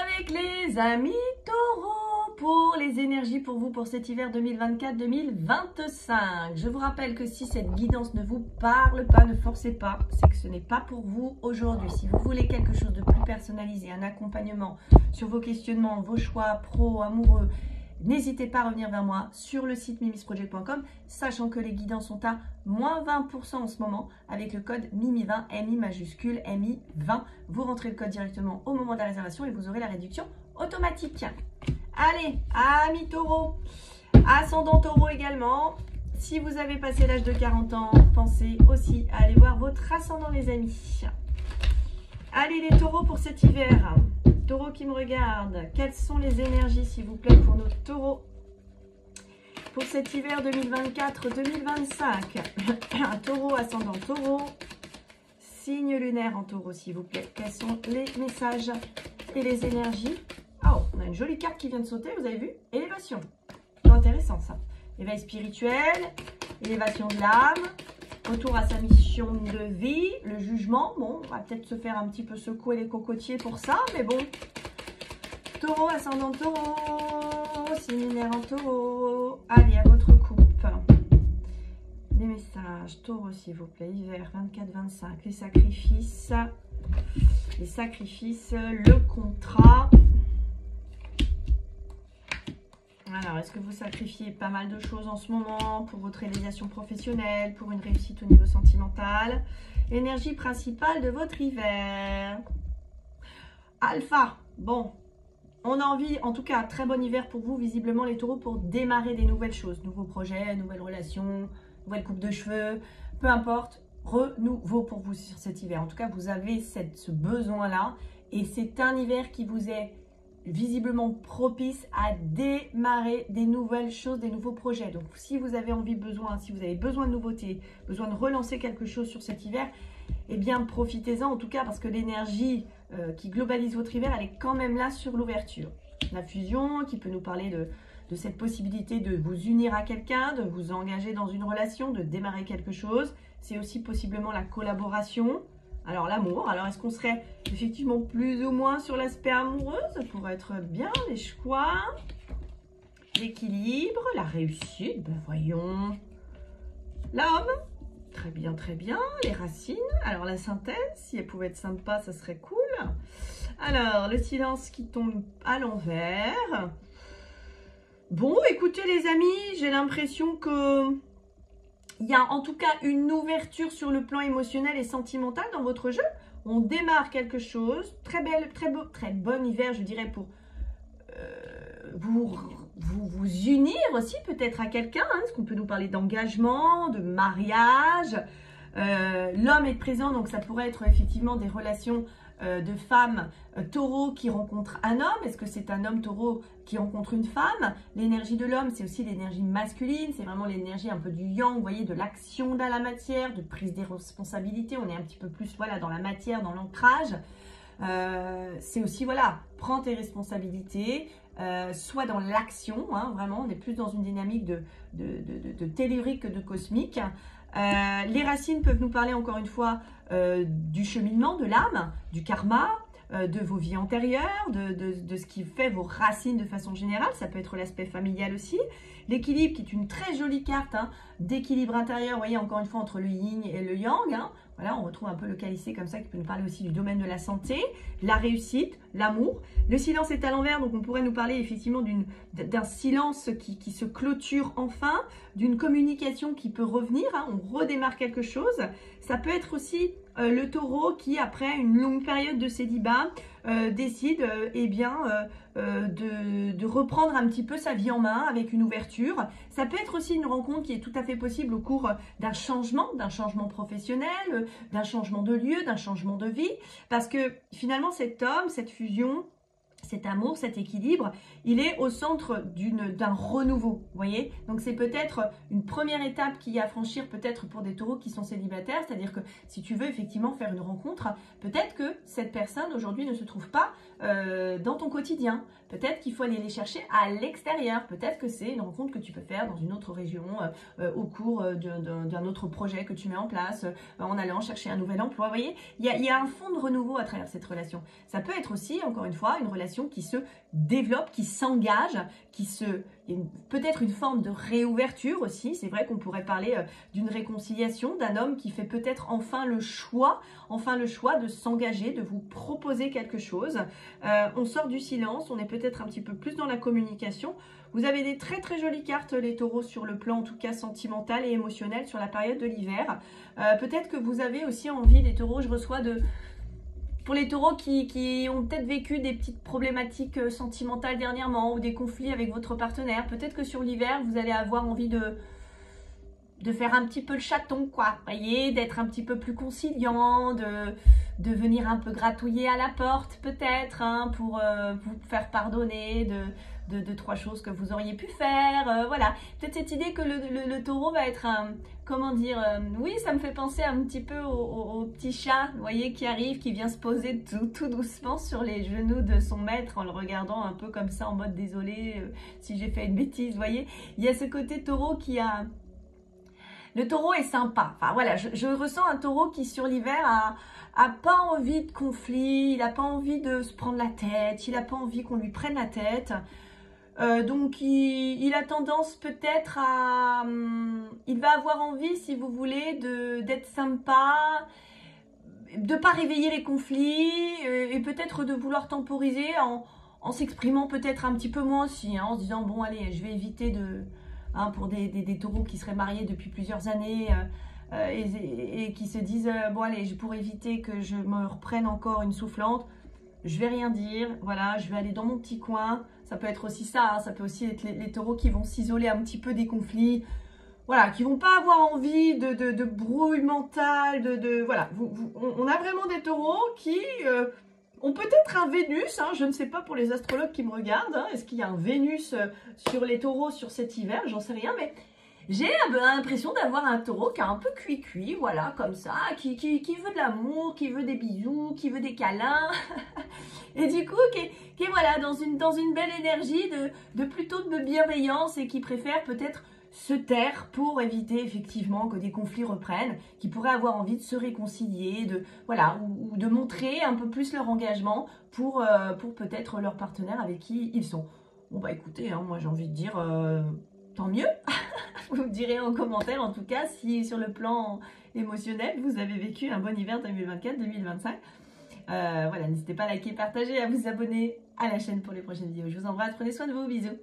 avec les amis taureaux pour les énergies pour vous pour cet hiver 2024-2025. Je vous rappelle que si cette guidance ne vous parle pas, ne forcez pas, c'est que ce n'est pas pour vous aujourd'hui. Si vous voulez quelque chose de plus personnalisé, un accompagnement sur vos questionnements, vos choix pro, amoureux, n'hésitez pas à revenir vers moi sur le site mimisproject.com, sachant que les guidances sont à moins 20% en ce moment avec le code MIMI20, MI majuscule, MI20. Vous rentrez le code directement au moment de la réservation et vous aurez la réduction automatique. Allez, amis taureaux, ascendant taureau également. Si vous avez passé l'âge de 40 ans, pensez aussi à aller voir votre ascendant, les amis. Allez, les taureaux pour cet hiver. Taureaux qui me regardent, quelles sont les énergies, s'il vous plaît, pour nos taureaux pour cet hiver 2024-2025? Taureau, ascendant taureau, signe lunaire en taureau, s'il vous plaît. Quels sont les messages et les énergies? Oh, on a une jolie carte qui vient de sauter, vous avez vu? Élévation. C'est intéressant, ça. Éveil spirituel, élévation de l'âme, retour à sa mission de vie, le jugement. Bon, on va peut-être se faire un petit peu secouer les cocotiers pour ça, mais bon. Taureau, ascendant taureau, signe lunaire en taureau. Allez, à votre coupe. Des messages, taureau, s'il vous plaît, hiver 24-25, les sacrifices, le contrat. Alors, est-ce que vous sacrifiez pas mal de choses en ce moment pour votre réalisation professionnelle, pour une réussite au niveau sentimental? Énergie principale de votre hiver. Alpha, bon, on a envie, en tout cas, très bon hiver pour vous, visiblement les taureaux, pour démarrer des nouvelles choses, nouveaux projets, nouvelles relations, nouvelle coupe de cheveux, peu importe, renouveau pour vous sur cet hiver. En tout cas, vous avez ce besoin-là et c'est un hiver qui vous est visiblement propice à démarrer des nouvelles choses, des nouveaux projets. Donc si vous avez si vous avez besoin de nouveautés, besoin de relancer quelque chose sur cet hiver, eh bien profitez-en en tout cas parce que l'énergie qui globalise votre hiver, elle est quand même là sur l'ouverture. La fusion qui peut nous parler de cette possibilité de vous unir à quelqu'un, de vous engager dans une relation, de démarrer quelque chose. C'est aussi possiblement la collaboration. Alors l'amour, alors est-ce qu'on serait effectivement plus ou moins sur l'aspect amoureux? Ça pourrait être bien, les choix, l'équilibre, la réussite, ben voyons. L'homme, très bien, les racines, alors la synthèse, si elle pouvait être sympa, ça serait cool. Alors, le silence qui tombe à l'envers. Bon, écoutez les amis, j'ai l'impression que il y a en tout cas une ouverture sur le plan émotionnel et sentimental dans votre jeu. On démarre quelque chose. Très bon hiver, je dirais, pour vous unir aussi peut-être à quelqu'un. Hein, parce qu'on peut nous parler d'engagement, de mariage. L'homme est présent, donc ça pourrait être effectivement des relations de femmes taureaux qui rencontrent un homme. Est-ce que c'est un homme taureau qui rencontre une femme? L'énergie de l'homme, c'est aussi l'énergie masculine, c'est vraiment l'énergie un peu du yang, vous voyez, de l'action dans la matière, de prise des responsabilités. On est un petit peu plus voilà, dans la matière, dans l'ancrage. C'est aussi, voilà, prends tes responsabilités, soit dans l'action, hein, vraiment, on est plus dans une dynamique de tellurique que de cosmique. Les racines peuvent nous parler encore une fois du cheminement, de l'âme, du karma, de vos vies antérieures, de ce qui fait vos racines de façon générale. Ça peut être l'aspect familial aussi. L'équilibre qui est une très jolie carte hein, d'équilibre intérieur, vous voyez encore une fois entre le yin et le yang. Hein. Voilà, on retrouve un peu le calicé comme ça qui peut nous parler aussi du domaine de la santé, la réussite, l'amour. Le silence est à l'envers, donc on pourrait nous parler effectivement d'un silence qui se clôture enfin, d'une communication qui peut revenir, hein, on redémarre quelque chose. Ça peut être aussi le taureau qui, après une longue période de célibat, décide de reprendre un petit peu sa vie en main avec une ouverture. Ça peut être aussi une rencontre qui est tout à fait possible au cours d'un changement professionnel, d'un changement de lieu, d'un changement de vie, parce que finalement cet homme, cette fusion, cet amour, cet équilibre, il est au centre d'un renouveau, vous voyez. Donc c'est peut-être une première étape qu'il y a à franchir peut-être pour des taureaux qui sont célibataires, c'est-à-dire que si tu veux effectivement faire une rencontre, peut-être que cette personne aujourd'hui ne se trouve pas dans ton quotidien. Peut-être qu'il faut aller les chercher à l'extérieur. Peut-être que c'est une rencontre que tu peux faire dans une autre région au cours d'un autre projet que tu mets en place, en allant chercher un nouvel emploi. Vous voyez, il y a un fond de renouveau à travers cette relation. Ça peut être aussi, encore une fois, une relation relation qui se développe, qui s'engage, il y a peut-être une forme de réouverture aussi. C'est vrai qu'on pourrait parler d'une réconciliation, d'un homme qui fait peut-être enfin le choix de s'engager, de vous proposer quelque chose. On sort du silence, on est peut-être un petit peu plus dans la communication. Vous avez des très très jolies cartes, les taureaux, sur le plan en tout cas sentimental et émotionnel sur la période de l'hiver. Peut-être que vous avez aussi envie, les taureaux, je reçois pour les taureaux qui ont peut-être vécu des petites problématiques sentimentales dernièrement ou des conflits avec votre partenaire, peut-être que sur l'hiver, vous allez avoir envie de faire un petit peu le chaton, quoi. Vous voyez, d'être un petit peu plus conciliant, de venir un peu gratouiller à la porte, peut-être, hein, pour vous faire pardonner de 3 choses que vous auriez pu faire. Voilà, peut-être cette idée que le taureau va être comment dire, oui, ça me fait penser un petit peu au petit chat, vous voyez, qui arrive, qui vient se poser tout doucement sur les genoux de son maître en le regardant un peu comme ça en mode désolé si j'ai fait une bêtise, vous voyez. Il y a ce côté taureau qui a... Le taureau est sympa. Enfin voilà, je ressens un taureau qui sur l'hiver a pas envie de conflit, il a pas envie de se prendre la tête, il a pas envie qu'on lui prenne la tête. Donc il a tendance peut-être à... il va avoir envie, si vous voulez, d'être sympa, de pas réveiller les conflits et peut-être de vouloir temporiser en s'exprimant peut-être un petit peu moins aussi, hein, en se disant bon allez, je vais éviter de... Hein, pour des taureaux qui seraient mariés depuis plusieurs années et qui se disent bon allez, pour éviter que je me reprenne encore une soufflante, je vais rien dire, voilà, je vais aller dans mon petit coin. Ça peut être aussi ça, hein, ça peut aussi être les taureaux qui vont s'isoler un petit peu des conflits, voilà, qui vont pas avoir envie de brouille mentale, voilà. On a vraiment des taureaux qui ont peut-être un Vénus, hein, je ne sais pas pour les astrologues qui me regardent, hein, est-ce qu'il y a un Vénus sur les taureaux sur cet hiver, j'en sais rien, mais j'ai l'impression d'avoir un taureau qui est un peu cuit-cuit, voilà, comme ça, qui veut de l'amour, qui veut des bisous, qui veut des câlins, et du coup, qui est voilà, dans une belle énergie de plutôt de bienveillance et qui préfère peut-être se taire pour éviter effectivement que des conflits reprennent, qui pourraient avoir envie de se réconcilier, voilà, ou de montrer un peu plus leur engagement pour peut-être leur partenaire avec qui ils sont. Bon bah écoutez, hein, moi j'ai envie de dire tant mieux. Vous me direz en commentaire en tout cas si sur le plan émotionnel vous avez vécu un bon hiver 2024-2025. Voilà, n'hésitez pas à liker, partager, à vous abonner à la chaîne pour les prochaines vidéos. Je vous embrasse, prenez soin de vous, bisous.